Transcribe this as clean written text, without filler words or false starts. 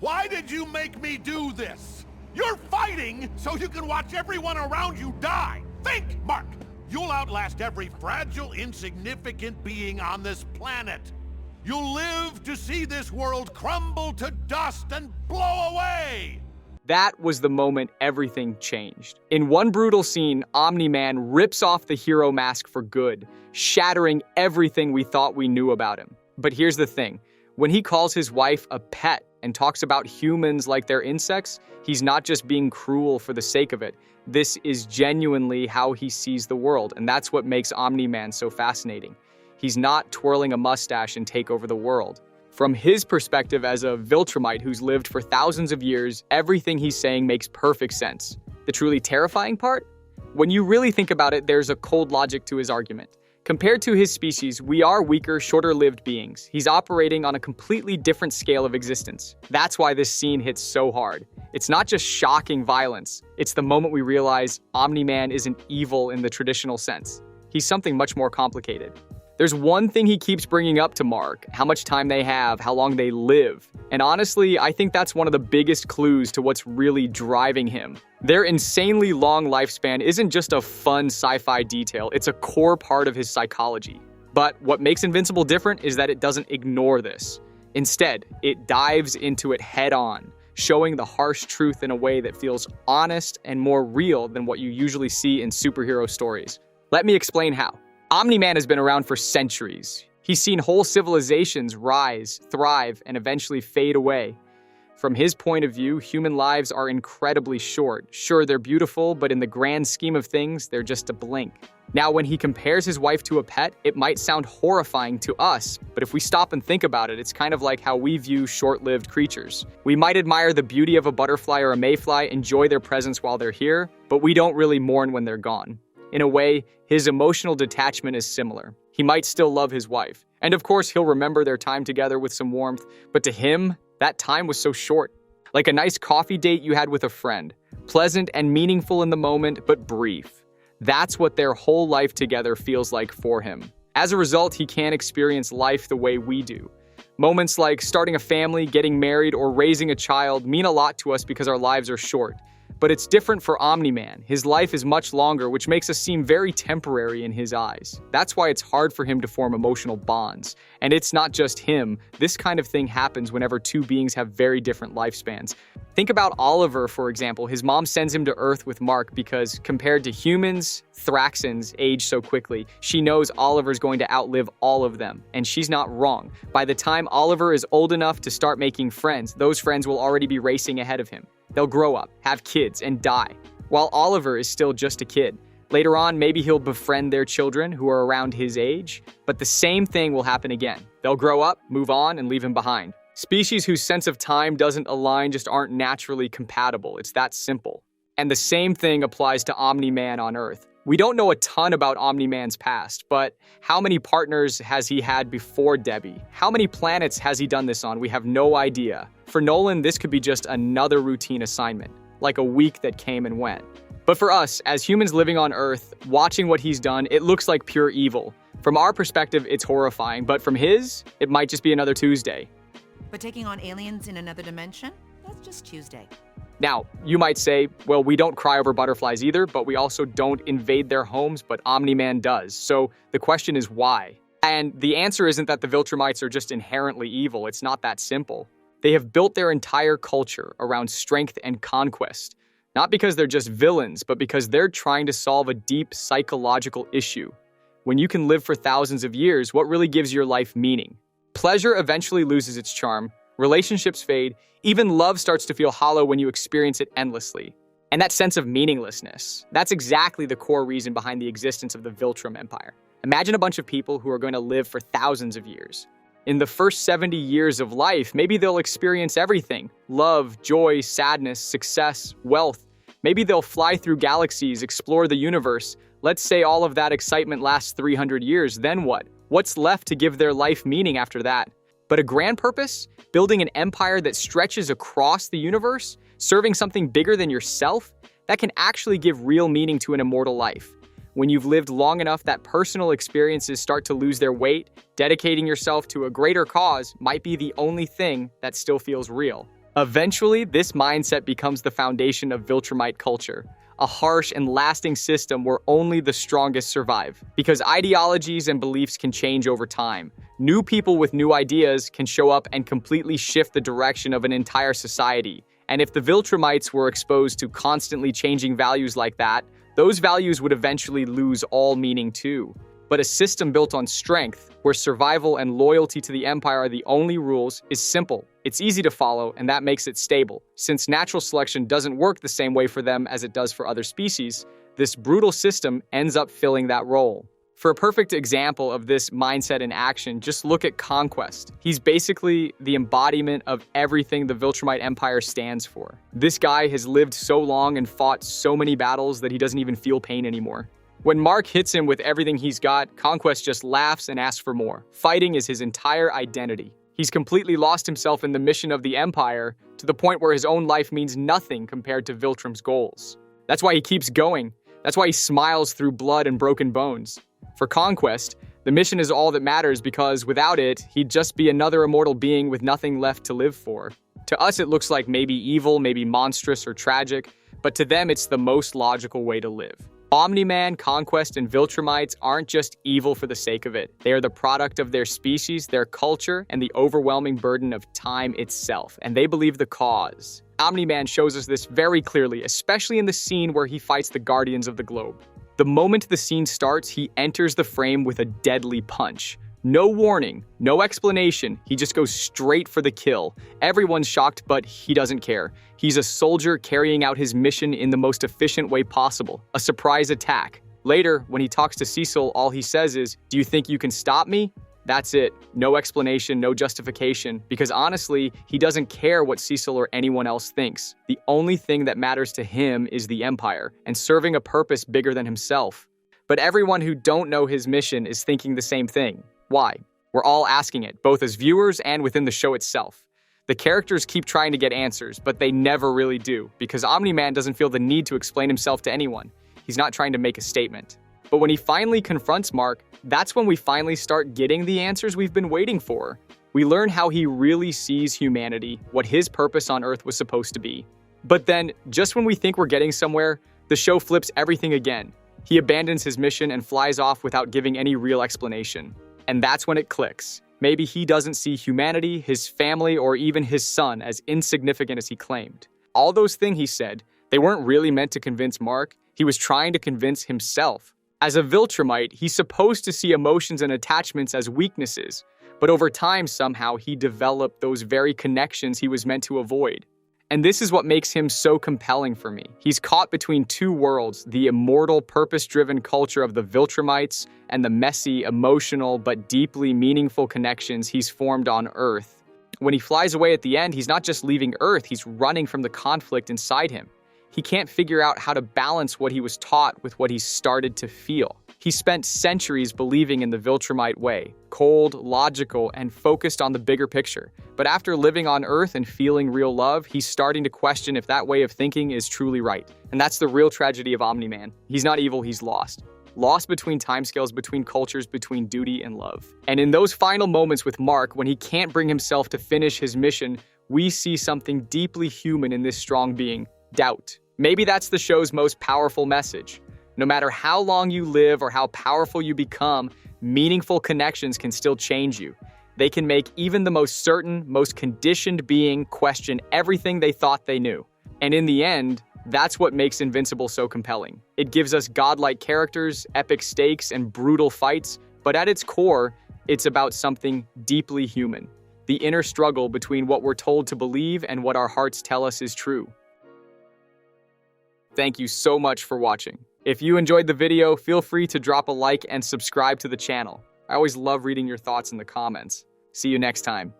Why did you make me do this? You're fighting so you can watch everyone around you die. Think, Mark! You'll outlast every fragile, insignificant being on this planet. You'll live to see this world crumble to dust and blow away! That was the moment everything changed. In one brutal scene, Omni-Man rips off the hero mask for good, shattering everything we thought we knew about him. But here's the thing. When he calls his wife a pet and talks about humans like they're insects, he's not just being cruel for the sake of it. This is genuinely how he sees the world, and that's what makes Omni-Man so fascinating. He's not twirling a mustache and take over the world. From his perspective as a Viltrumite who's lived for thousands of years, everything he's saying makes perfect sense. The truly terrifying part? When you really think about it, there's a cold logic to his argument. Compared to his species, we are weaker, shorter-lived beings. He's operating on a completely different scale of existence. That's why this scene hits so hard. It's not just shocking violence. It's the moment we realize Omni-Man isn't evil in the traditional sense. He's something much more complicated. There's one thing he keeps bringing up to Mark: how much time they have, how long they live. And honestly, I think that's one of the biggest clues to what's really driving him. Their insanely long lifespan isn't just a fun sci-fi detail, it's a core part of his psychology. But what makes Invincible different is that it doesn't ignore this. Instead, it dives into it head-on, showing the harsh truth in a way that feels honest and more real than what you usually see in superhero stories. Let me explain how. Omni-Man has been around for centuries. He's seen whole civilizations rise, thrive, and eventually fade away. From his point of view, human lives are incredibly short. Sure, they're beautiful, but in the grand scheme of things, they're just a blink. Now, when he compares his wife to a pet, it might sound horrifying to us, but if we stop and think about it, it's kind of like how we view short-lived creatures. We might admire the beauty of a butterfly or a mayfly, enjoy their presence while they're here, but we don't really mourn when they're gone. In a way, his emotional detachment is similar. He might still love his wife. And of course, he'll remember their time together with some warmth, but to him, that time was so short. Like a nice coffee date you had with a friend. Pleasant and meaningful in the moment, but brief. That's what their whole life together feels like for him. As a result, he can't experience life the way we do. Moments like starting a family, getting married, or raising a child mean a lot to us because our lives are short. But it's different for Omni-Man. His life is much longer, which makes us seem very temporary in his eyes. That's why it's hard for him to form emotional bonds. And it's not just him. This kind of thing happens whenever two beings have very different lifespans. Think about Oliver, for example. His mom sends him to Earth with Mark because, compared to humans, Thraxans age so quickly. She knows Oliver's going to outlive all of them, and she's not wrong. By the time Oliver is old enough to start making friends, those friends will already be racing ahead of him. They'll grow up, have kids, and die, while Oliver is still just a kid. Later on, maybe he'll befriend their children who are around his age, but the same thing will happen again. They'll grow up, move on, and leave him behind. Species whose sense of time doesn't align just aren't naturally compatible. It's that simple. And the same thing applies to Omni-Man on Earth. We don't know a ton about Omni-Man's past, but how many partners has he had before Debbie? How many planets has he done this on? We have no idea. For Nolan, this could be just another routine assignment, like a week that came and went. But for us, as humans living on Earth, watching what he's done, it looks like pure evil. From our perspective, it's horrifying, but from his, it might just be another Tuesday. But taking on aliens in another dimension? That's just Tuesday. Now, you might say, well, we don't cry over butterflies either, but we also don't invade their homes, but Omni-Man does. So the question is why? And the answer isn't that the Viltrumites are just inherently evil. It's not that simple. They have built their entire culture around strength and conquest. Not because they're just villains, but because they're trying to solve a deep psychological issue. When you can live for thousands of years, what really gives your life meaning? Pleasure eventually loses its charm, relationships fade, even love starts to feel hollow when you experience it endlessly. And that sense of meaninglessness, that's exactly the core reason behind the existence of the Viltrum Empire. Imagine a bunch of people who are going to live for thousands of years. In the first 70 years of life, maybe they'll experience everything: love, joy, sadness, success, wealth. Maybe they'll fly through galaxies, explore the universe. Let's say all of that excitement lasts 300 years, then what? What's left to give their life meaning after that? But a grand purpose? Building an empire that stretches across the universe? Serving something bigger than yourself? That can actually give real meaning to an immortal life. When you've lived long enough that personal experiences start to lose their weight, dedicating yourself to a greater cause might be the only thing that still feels real. Eventually, this mindset becomes the foundation of Viltrumite culture, a harsh and lasting system where only the strongest survive. Because ideologies and beliefs can change over time, new people with new ideas can show up and completely shift the direction of an entire society. And if the Viltrumites were exposed to constantly changing values like that, those values would eventually lose all meaning too. But a system built on strength, where survival and loyalty to the Empire are the only rules, is simple. It's easy to follow, and that makes it stable. Since natural selection doesn't work the same way for them as it does for other species, this brutal system ends up filling that role. For a perfect example of this mindset in action, just look at Conquest. He's basically the embodiment of everything the Viltrumite Empire stands for. This guy has lived so long and fought so many battles that he doesn't even feel pain anymore. When Mark hits him with everything he's got, Conquest just laughs and asks for more. Fighting is his entire identity. He's completely lost himself in the mission of the Empire to the point where his own life means nothing compared to Viltrum's goals. That's why he keeps going. That's why he smiles through blood and broken bones. For Conquest, the mission is all that matters because without it, he'd just be another immortal being with nothing left to live for. To us, it looks like maybe evil, maybe monstrous or tragic, but to them, it's the most logical way to live. Omni-Man, Conquest, and Viltrumites aren't just evil for the sake of it. They are the product of their species, their culture, and the overwhelming burden of time itself, and they believe the cause. Omni-Man shows us this very clearly, especially in the scene where he fights the Guardians of the Globe. The moment the scene starts, he enters the frame with a deadly punch. No warning, no explanation, he just goes straight for the kill. Everyone's shocked, but he doesn't care. He's a soldier carrying out his mission in the most efficient way possible, a surprise attack. Later, when he talks to Cecil, all he says is, "Do you think you can stop me?" That's it. No explanation, no justification, because honestly, he doesn't care what Cecil or anyone else thinks. The only thing that matters to him is the Empire, and serving a purpose bigger than himself. But everyone who don't know his mission is thinking the same thing. Why? We're all asking it, both as viewers and within the show itself. The characters keep trying to get answers, but they never really do, because Omni-Man doesn't feel the need to explain himself to anyone. He's not trying to make a statement. But when he finally confronts Mark, that's when we finally start getting the answers we've been waiting for. We learn how he really sees humanity, what his purpose on Earth was supposed to be. But then, just when we think we're getting somewhere, the show flips everything again. He abandons his mission and flies off without giving any real explanation. And that's when it clicks. Maybe he doesn't see humanity, his family, or even his son as insignificant as he claimed. All those things he said, they weren't really meant to convince Mark. He was trying to convince himself. As a Viltrumite, he's supposed to see emotions and attachments as weaknesses, but over time somehow he developed those very connections he was meant to avoid. And this is what makes him so compelling for me. He's caught between two worlds, the immortal, purpose-driven culture of the Viltrumites and the messy, emotional, but deeply meaningful connections he's formed on Earth. When he flies away at the end, he's not just leaving Earth, he's running from the conflict inside him. He can't figure out how to balance what he was taught with what he's started to feel. He spent centuries believing in the Viltrumite way, cold, logical, and focused on the bigger picture. But after living on Earth and feeling real love, he's starting to question if that way of thinking is truly right. And that's the real tragedy of Omni-Man. He's not evil, he's lost. Lost between timescales, between cultures, between duty and love. And in those final moments with Mark, when he can't bring himself to finish his mission, we see something deeply human in this strong being: doubt. Maybe that's the show's most powerful message. No matter how long you live or how powerful you become, meaningful connections can still change you. They can make even the most certain, most conditioned being question everything they thought they knew. And in the end, that's what makes Invincible so compelling. It gives us godlike characters, epic stakes, and brutal fights, but at its core, it's about something deeply human. The inner struggle between what we're told to believe and what our hearts tell us is true. Thank you so much for watching. If you enjoyed the video, feel free to drop a like and subscribe to the channel. I always love reading your thoughts in the comments. See you next time.